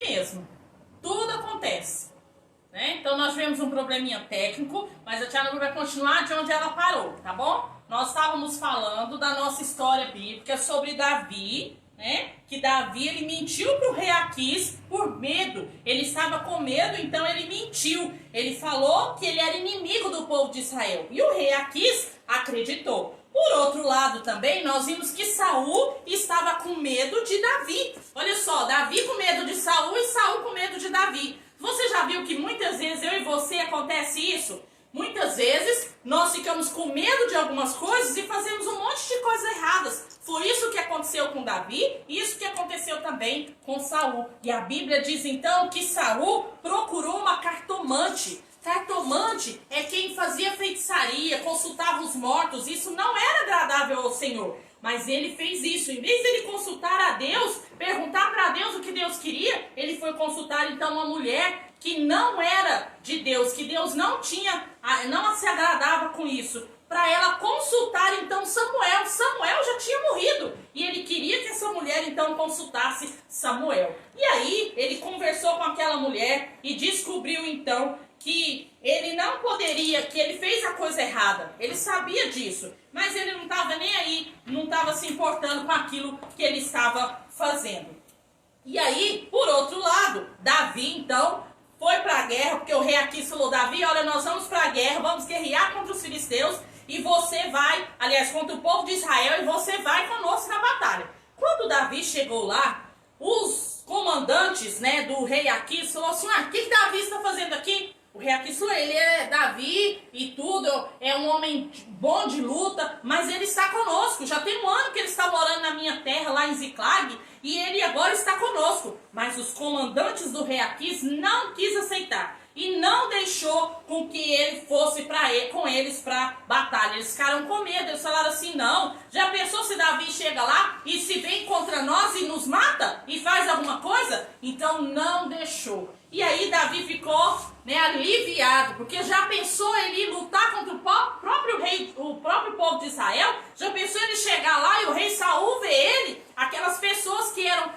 mesmo. Tudo acontece, né? Então nós tivemos um probleminha técnico, mas a tia Nubia vai continuar de onde ela parou, tá bom? Nós estávamos falando da nossa história bíblica sobre Davi, né? Que Davi, ele mentiu para o rei Aquis por medo. Ele estava com medo, então ele mentiu. Ele falou que ele era inimigo do povo de Israel. E o rei Aquis acreditou. Por outro lado também, nós vimos que Saul estava com medo de Davi. Olha só, Davi com medo de Saul e Saul com medo de Davi. Você já viu que muitas vezes eu e você acontece isso? Muitas vezes nós ficamos com medo de algumas coisas e fazemos um monte de coisas erradas. Foi isso que aconteceu com Davi e isso que aconteceu também com Saul. E a Bíblia diz então que Saul procurou uma cartomante. Cartomante é quem fazia feitiçaria, consultava os mortos. Isso não era agradável ao Senhor. Mas ele fez isso. Em vez de ele consultar a Deus, perguntar para Deus o que Deus queria, ele foi consultar então uma mulher que não era de Deus, que Deus não se agradava com isso. Para ela consultar então Samuel. Samuel já tinha morrido e ele queria que essa mulher então consultasse Samuel. E aí ele conversou com aquela mulher e descobriu então que ele não poderia, que ele fez a coisa errada. Ele sabia disso, mas ele não estava nem aí, não estava se importando com aquilo que ele estava fazendo. E aí, por outro lado, Davi então foi para a guerra, porque o rei Aquis falou: Davi, olha, nós vamos para a guerra, vamos guerrear contra os filisteus e você vai, aliás, contra o povo de Israel, e você vai conosco na batalha. Quando Davi chegou lá, os comandantes, né, do rei Aquis falaram assim: o que Davi está fazendo aqui? O rei Aquis, ele é Davi e tudo, é um homem bom de luta, mas ele está conosco. Já tem um ano que ele está morando na minha terra, lá em Ziclag, e ele agora está conosco. Mas os comandantes do rei Aquis não quis aceitar e não deixou com que ele fosse com eles para batalha. Eles ficaram com medo, eles falaram assim: não, já pensou se Davi chega lá e se vem contra nós e nos mata e faz alguma coisa? Então não deixou. E aí Davi ficou, né, aliviado, porque já pensou ele ir lutar contra o próprio rei, o próprio povo de Israel? Já pensou ele chegar lá e o rei Saul ver ele, aquelas pessoas que eram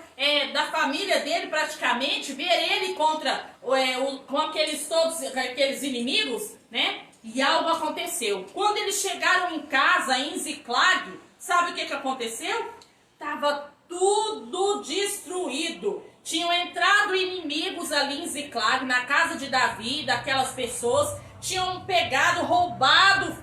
da família dele praticamente, ver ele contra com aqueles inimigos, né? E algo aconteceu. Quando eles chegaram em casa, em Ziclag, sabe o que aconteceu? Tava tudo destruído. Tinham entrado inimigos ali em Ziclag, na casa de Davi, daquelas pessoas. Tinham pegado, roubado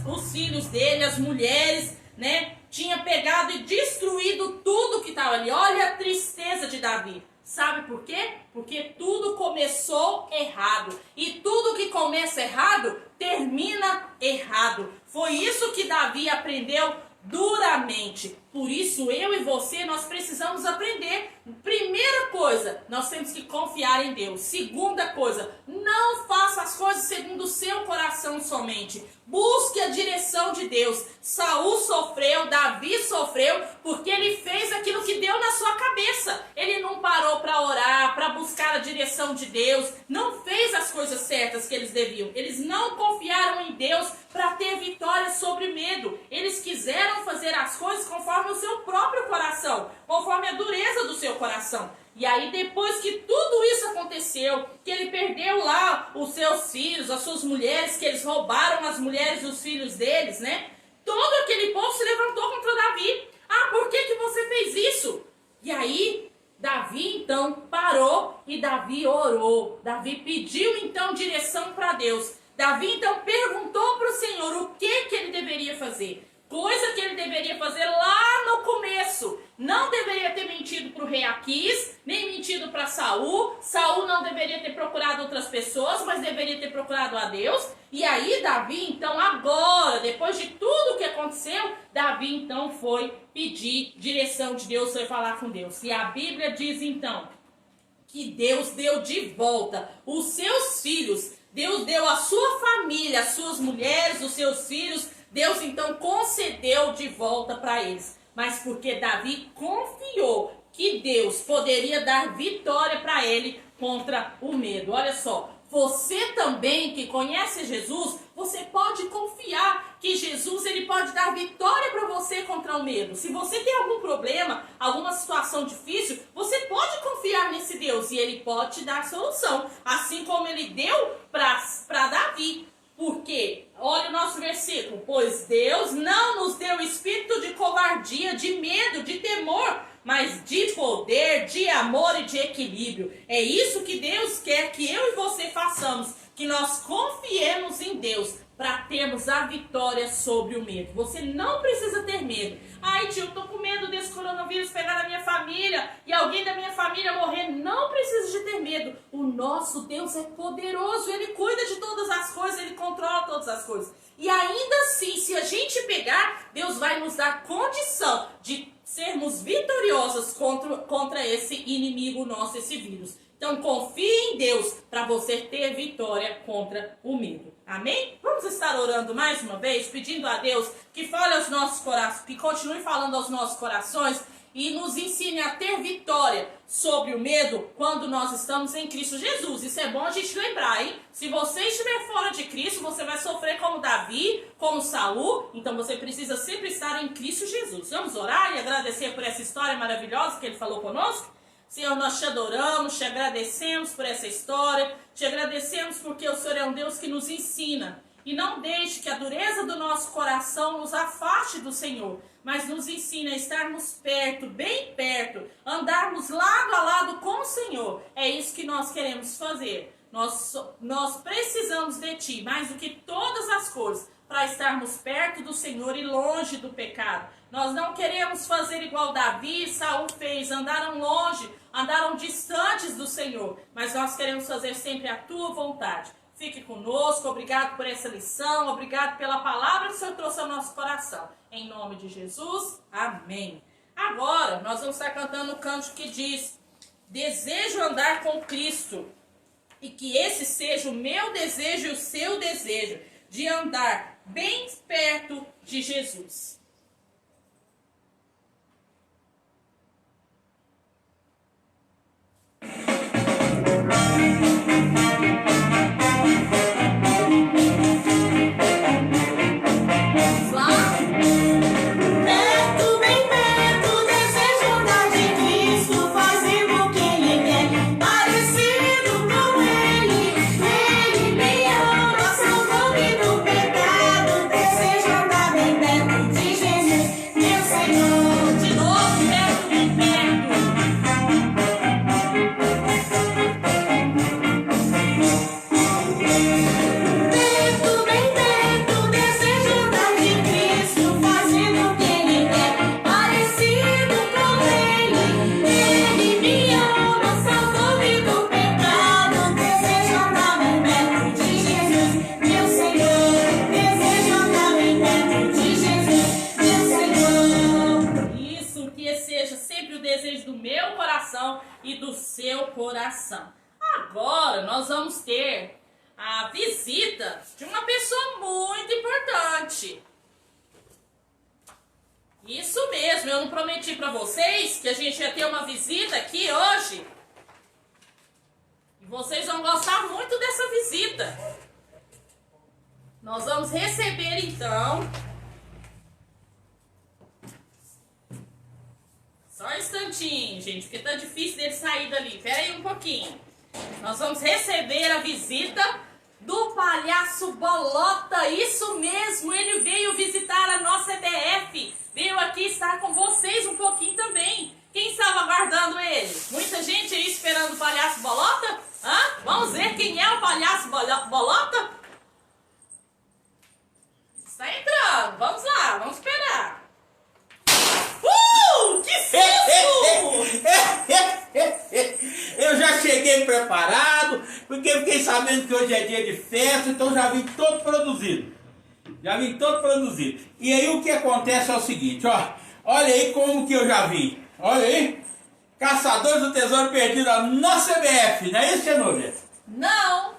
os filhos dele, as mulheres, né? Tinha pegado e destruído tudo que estava ali. Olha a tristeza de Davi. Sabe por quê? Porque tudo começou errado. E tudo que começa errado, termina errado. Foi isso que Davi aprendeu duramente. Por isso eu e você, nós precisamos aprender. Primeira coisa, nós temos que confiar em Deus. Segunda coisa, não faça as coisas segundo o seu coração somente. Busque a direção de Deus. Saul sofreu, Davi sofreu, porque ele fez aquilo que deu na sua cabeça. Ele não parou para orar, para buscar a direção de Deus. Não fez as coisas certas que eles deviam. Eles não confiaram em Deus para ter vitória sobre medo. Eles quiseram fazer as coisas conforme o seu próprio coração, conforme a dureza do seu coração. E aí depois que tudo isso aconteceu, que ele perdeu lá os seus filhos, as suas mulheres, que eles roubaram as mulheres e os filhos deles, né? Todo aquele povo se levantou contra Davi. Ah, por que você fez isso? E aí Davi então parou e Davi orou. Davi pediu então direção para Deus. Davi então perguntou para o Senhor o que ele deveria fazer. Coisa que ele deveria fazer lá no começo. Não deveria ter mentido para o rei Aquis, nem mentido para Saul. Saul não deveria ter procurado outras pessoas, mas deveria ter procurado a Deus. E aí Davi, então agora, depois de tudo que aconteceu, Davi então foi pedir direção de Deus, foi falar com Deus. E a Bíblia diz então que Deus deu de volta os seus filhos. Deus deu a sua família, as suas mulheres, os seus filhos. Deus então concedeu de volta para eles. Mas porque Davi confiou que Deus poderia dar vitória para ele contra o medo. Olha só, Você também que conhece Jesus, você pode confiar que Jesus ele pode dar vitória para você contra o medo. Se você tem algum problema, alguma situação difícil, você pode confiar nesse Deus e ele pode te dar solução. Assim como ele deu para Davi. Porque, olha o nosso versículo, pois Deus não nos deu espírito de covardia, de medo, de temor, mas de poder, de amor e de equilíbrio. É isso que Deus quer que eu e você façamos, que nós confiemos em Deus para termos a vitória sobre o medo. Você não precisa ter medo. Ai, tio, eu tô com medo desse coronavírus pegar na minha família e alguém da minha família morrer. Não precisa de ter medo. O nosso Deus é poderoso, ele cuida de todas as coisas, ele controla todas as coisas. E ainda assim, se a gente pegar, Deus vai nos dar condição de sermos vitoriosos contra esse inimigo nosso, esse vírus. Então confie em Deus para você ter vitória contra o medo. Amém? Vamos estar orando mais uma vez, pedindo a Deus que fale aos nossos corações, que continue falando aos nossos corações e nos ensine a ter vitória sobre o medo quando nós estamos em Cristo Jesus. Isso é bom a gente lembrar, hein? Se você estiver fora de Cristo, você vai sofrer como Davi, como Saul. Então você precisa sempre estar em Cristo Jesus. Vamos orar e agradecer por essa história maravilhosa que ele falou conosco? Senhor, nós te adoramos, te agradecemos por essa história, te agradecemos porque o Senhor é um Deus que nos ensina. E não deixe que a dureza do nosso coração nos afaste do Senhor, mas nos ensine a estarmos perto, bem perto, andarmos lado a lado com o Senhor. É isso que nós queremos fazer. Nós precisamos de Ti, mais do que todas as coisas, para estarmos perto do Senhor e longe do pecado. Nós não queremos fazer igual Davi e Saul fez, andaram longe, andaram distantes do Senhor, mas nós queremos fazer sempre a Tua vontade. Fique conosco, obrigado por essa lição, obrigado pela palavra que o Senhor trouxe ao nosso coração. Em nome de Jesus, amém. Agora, nós vamos estar cantando o cântico que diz: desejo andar com Cristo, e que esse seja o meu desejo e o seu desejo, de andar bem perto de Jesus. E do seu coração. Agora nós vamos ter a visita de uma pessoa muito importante. Isso mesmo, eu não prometi para vocês que a gente ia ter uma visita aqui hoje? E vocês vão gostar muito dessa visita. Nós vamos receber então... Só um instantinho, gente, porque tá difícil dele sair dali. Pera aí um pouquinho. Nós vamos receber a visita do Palhaço Bolota. Isso mesmo, ele veio visitar a nossa EBF. Veio aqui estar com vocês um pouquinho também. Quem estava aguardando ele? Muita gente aí esperando o Palhaço Bolota? Hã? Vamos ver quem é o Palhaço Bolota? Está entrando. Vamos lá, vamos esperar. Que susto! Eu já cheguei preparado, porque fiquei sabendo que hoje é dia de festa, então já vim todo produzido. E aí o que acontece é o seguinte, ó. Olha aí como que eu já vim. Olha aí. Caçadores do Tesouro Perdido, a nossa EBF, não é isso, Tia Núbia? Não.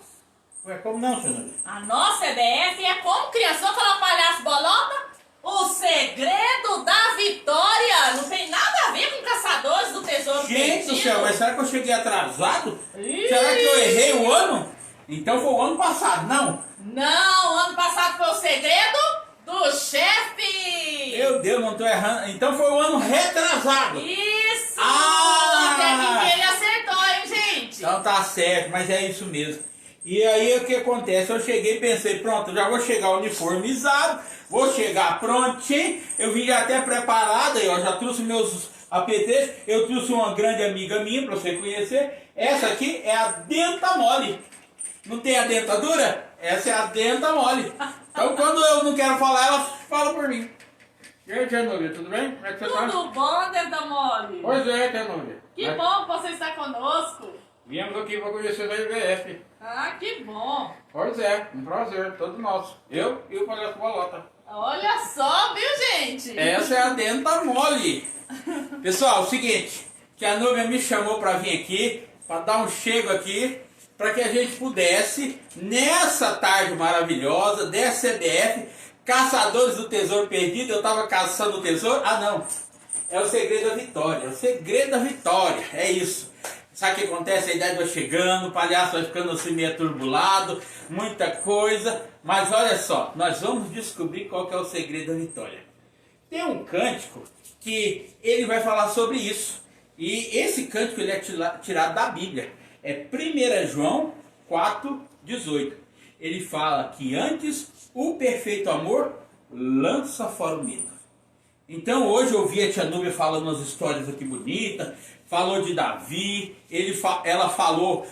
Ué, como não, Tia Núbia? A nossa EBF é como criança. Vamos falar Palhaço Bolota? O segredo da vitória. Não tem nada a ver com Caçadores do Tesouro Perdido. Gente do céu, mas será que eu cheguei atrasado? Será que eu errei o ano? Então foi o ano passado, não? Não, ano passado foi o segredo do chefe. Meu Deus, não tô errando. Então foi o ano retrasado. Isso! Ah! Até que ele acertou, hein, gente? Então tá certo, mas é isso mesmo. E aí o que acontece? Eu cheguei e pensei, pronto, eu já vou chegar uniformizado, vou chegar prontinho, eu vim já até preparado, aí, ó, já trouxe meus apetrechos, eu trouxe uma grande amiga minha para você conhecer. Essa aqui é a denta mole. Não tem a dentadura? Essa é a denta mole. Então quando eu não quero falar, ela fala por mim. E aí, Tia Núbia, tudo bem? Como é que você tá? Tudo bom, Denta Mole? Pois é, Tia Núbia. Que bom que você está conosco. Viemos aqui para conhecer a IBF. Ah, que bom. Pois é, um prazer, todo nosso. Eu e o Palhaço Bolota. Olha só, viu, gente? Essa é a denta mole. Pessoal, é o seguinte, Tia Núbia me chamou para vir aqui, para dar um chego aqui, para que a gente pudesse, nessa tarde maravilhosa, dessa CBF, Caçadores do Tesouro Perdido, eu estava caçando o tesouro. Ah, não, é o segredo da vitória, é o segredo da vitória, é isso. Sabe o que acontece? A idade vai chegando, o palhaço vai ficando assim meio aturbulado, muita coisa, mas olha só, nós vamos descobrir qual que é o segredo da vitória. Tem um cântico que ele vai falar sobre isso, e esse cântico ele é tirado da Bíblia, é 1 João 4,18. Ele fala que antes o perfeito amor lança fora o medo. Então hoje eu ouvi a Tia Núbia falando umas histórias aqui bonitas, falou de Davi, ela falou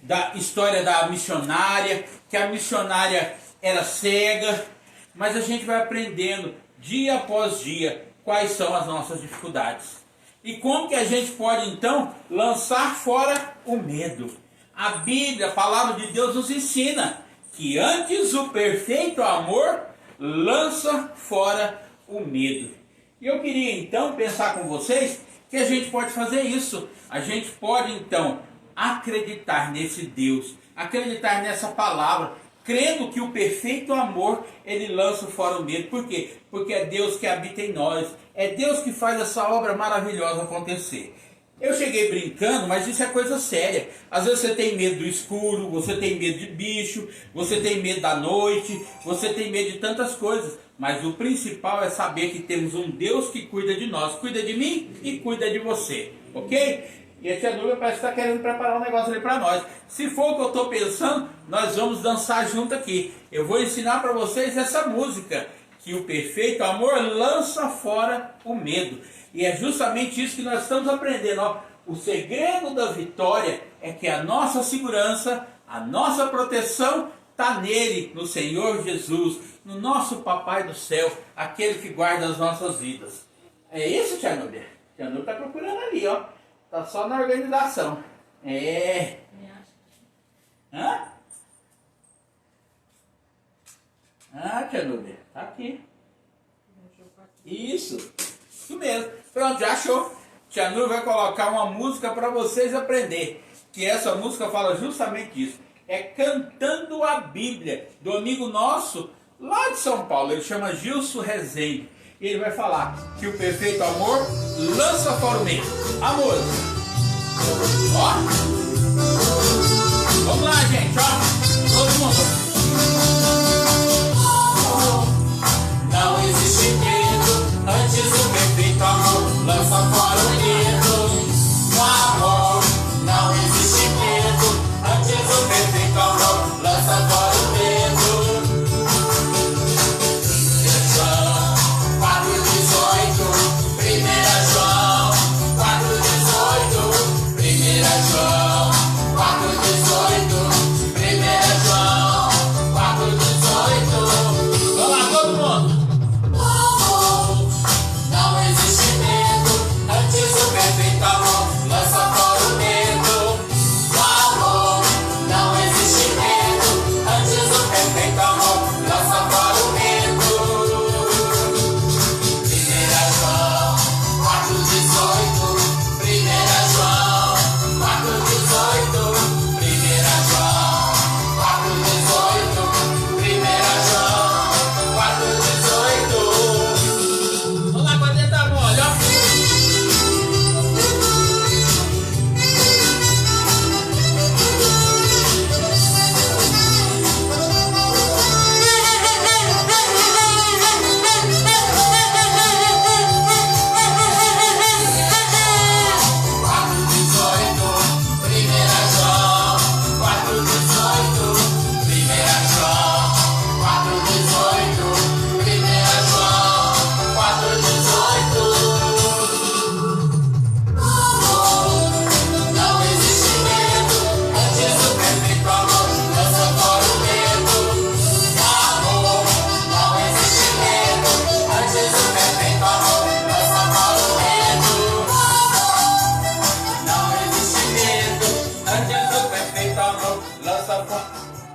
da história da missionária, que a missionária era cega, mas a gente vai aprendendo dia após dia quais são as nossas dificuldades. E como que a gente pode então lançar fora o medo? A Bíblia, a palavra de Deus nos ensina que antes o perfeito amor lança fora o medo. E eu queria então pensar com vocês que a gente pode fazer isso. A gente pode então acreditar nesse Deus, acreditar nessa palavra, crendo que o perfeito amor ele lança fora o medo. Por quê? Porque é Deus que habita em nós, é Deus que faz essa obra maravilhosa acontecer. Eu cheguei brincando, mas isso é coisa séria. Às vezes você tem medo do escuro, você tem medo de bicho, você tem medo da noite, você tem medo de tantas coisas. Mas o principal é saber que temos um Deus que cuida de nós, cuida de mim e cuida de você, ok? E a Tia Núbia parece que está querendo preparar um negócio ali para nós. Se for o que eu estou pensando, nós vamos dançar junto aqui. Eu vou ensinar para vocês essa música, que o perfeito amor lança fora o medo. E é justamente isso que nós estamos aprendendo. Ó. O segredo da vitória é que a nossa segurança, a nossa proteção está nele, no Senhor Jesus, no nosso Papai do Céu, aquele que guarda as nossas vidas. É isso, Tia Núbia? Tia Núbia está procurando ali, ó. Está só na organização. É. Hã? Ah, Tia Núbia, tá aqui. Isso mesmo. Pronto, já achou. Tia Núbia vai colocar uma música para vocês aprender. Que essa música fala justamente isso. É Cantando a Bíblia, do amigo nosso lá de São Paulo. Ele chama Gilson Rezende. E ele vai falar que o perfeito amor lança fora o medo. A música. Ó. Vamos lá, gente, ó. Todo mundo. Não existe medo, antes o perfeito amor lança fora o medo. No amor, não existe medo, antes o perfeito amor lança fora o medo. João 4,18, 1 João 4,18, 1 João 4,18, 1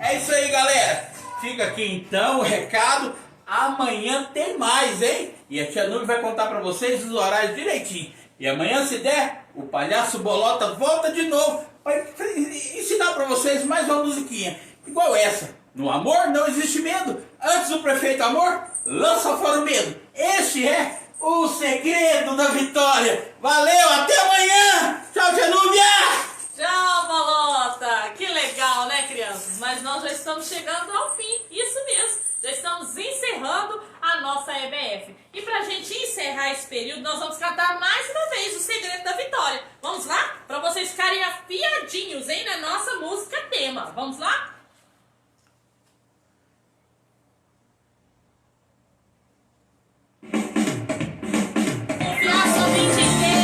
É isso aí, galera. Fica aqui então o recado. Amanhã tem mais, hein? E a tia Nube vai contar pra vocês os horários direitinho. E amanhã, se der, o Palhaço Bolota volta de novo para ensinar pra vocês mais uma musiquinha. Igual essa. No amor não existe medo. Antes do prefeito amor, lança fora o medo. Este é o segredo da vitória. Valeu, até amanhã. Tchau, tia Núbia. Tchau, Bolota! Que legal, né, crianças? Mas nós já estamos chegando ao fim, isso mesmo. Já estamos encerrando a nossa EBF. E pra gente encerrar esse período, nós vamos cantar mais uma vez o Segredo da Vitória. Vamos lá? Pra vocês ficarem afiadinhos, hein, na nossa música tema. Vamos lá? Confiar somente em Deus.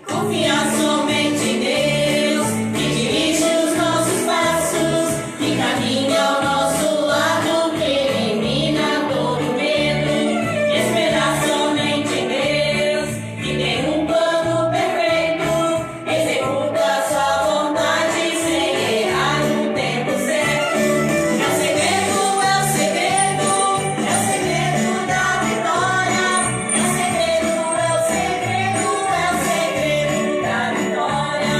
Confiar somente em Deus, que dirige os nossos passos, que caminha ao nosso lado, que elimina todo medo. Esperar somente em Deus, que tem um plano perfeito, executa sua vontade sem errar no tempo certo. É o segredo, é o segredo, é o segredo da vitória. É o segredo, é o segredo, é o segredo da vitória.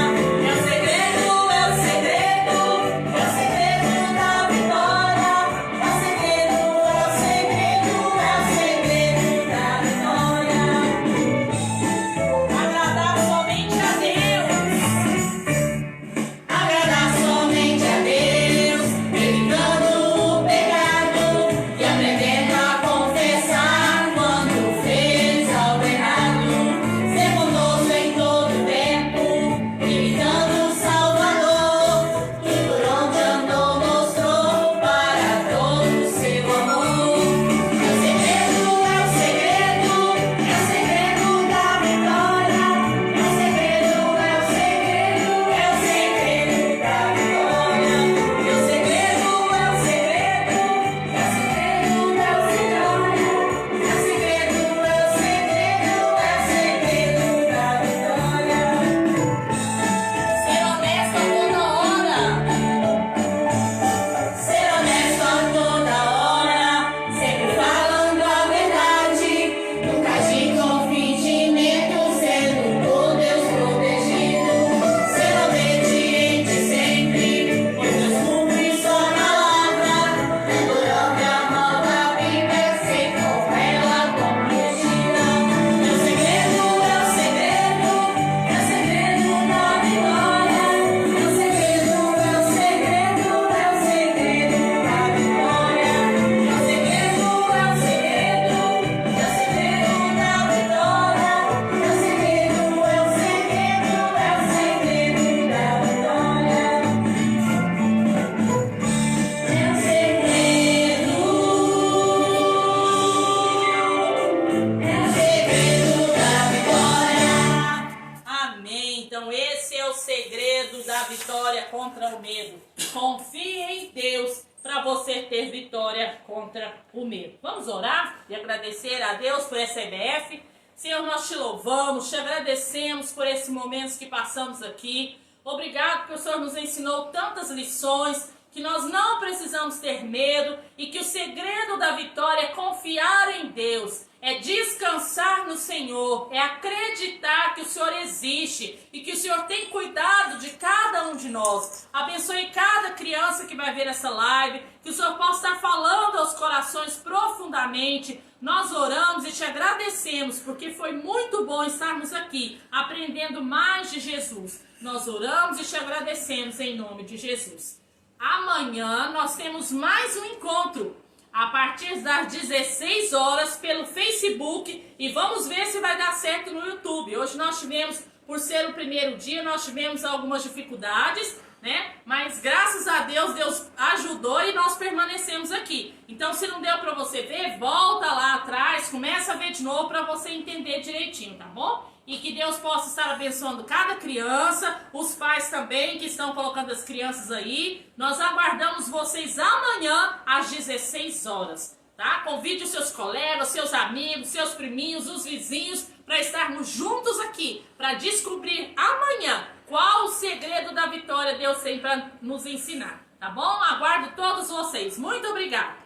É o segredo, é o segredo, é o segredo da vitória. É o segredo, é o segredo, é o segredo da vitória. Agradar somente a Deus. Agradar somente a Deus, evitando o pecado e aprendendo a confessar quando fez algo errado. Ser bondoso em todo tempo, imitando o Salvador, que por onde andou mostrou para todos seu amor. É o segredo, é o segredo, é o segredo da vitória. É o segredo, é o segredo, é o segredo da vitória. É o segredo, é o segredo, é o segredo da vitória. É o segredo, é o segredo, é o segredo da vitória. Ser honesto a toda hora. Ser honesto a toda hora, sempre falando a verdade, nunca agir com fingimento, sendo por Deus protegido. Ser obediente sempre, pois Deus cumpre sua palavra, adorando a nova Bíblia, sei com ela comprometida. É o segredo, é o segredo, é o segredo da vitória. É o segredo, é o segredo, é o segredo da vitória. É o segredo, é o segredo, é o segredo da vitória. É o segredo, é o segredo, é o segredo da vitória. É o segredo, é o segredo da vitória. Amém. Então esse é o segredo da vitória contra o medo. Confie em Deus para você ter vitória contra o medo. Vamos orar e agradecer a Deus por essa EBF. Senhor, nós te louvamos, te agradecemos por esses momentos que passamos aqui. Obrigado porque o Senhor nos ensinou tantas lições, que nós não precisamos ter medo e que o segredo da vitória é confiar em Deus, é descansar no Senhor, é acreditar que o Senhor existe e que o Senhor tem cuidado de cada um de nós. Abençoe cada criança que vai ver essa live, que o Senhor possa estar falando aos corações profundamente. Nós oramos e te agradecemos porque foi muito bom estarmos aqui aprendendo mais de Jesus. Nós oramos e te agradecemos em nome de Jesus. Amanhã nós temos mais um encontro, a partir das 16 horas pelo Facebook, e vamos ver se vai dar certo no YouTube. Hoje nós tivemos, por ser o primeiro dia, nós tivemos algumas dificuldades, né? Mas graças a Deus, Deus ajudou e nós permanecemos aqui. Então se não deu para você ver, volta lá atrás, começa a ver de novo para você entender direitinho, tá bom? E que Deus possa estar abençoando cada criança, os pais também que estão colocando as crianças aí. Nós aguardamos vocês amanhã às 16 horas. tá? Convide os seus colegas, seus amigos, seus priminhos, os vizinhos, para estarmos juntos aqui, para descobrir amanhã qual o segredo da vitória Deus tem para nos ensinar, tá bom? Aguardo todos vocês. Muito obrigada!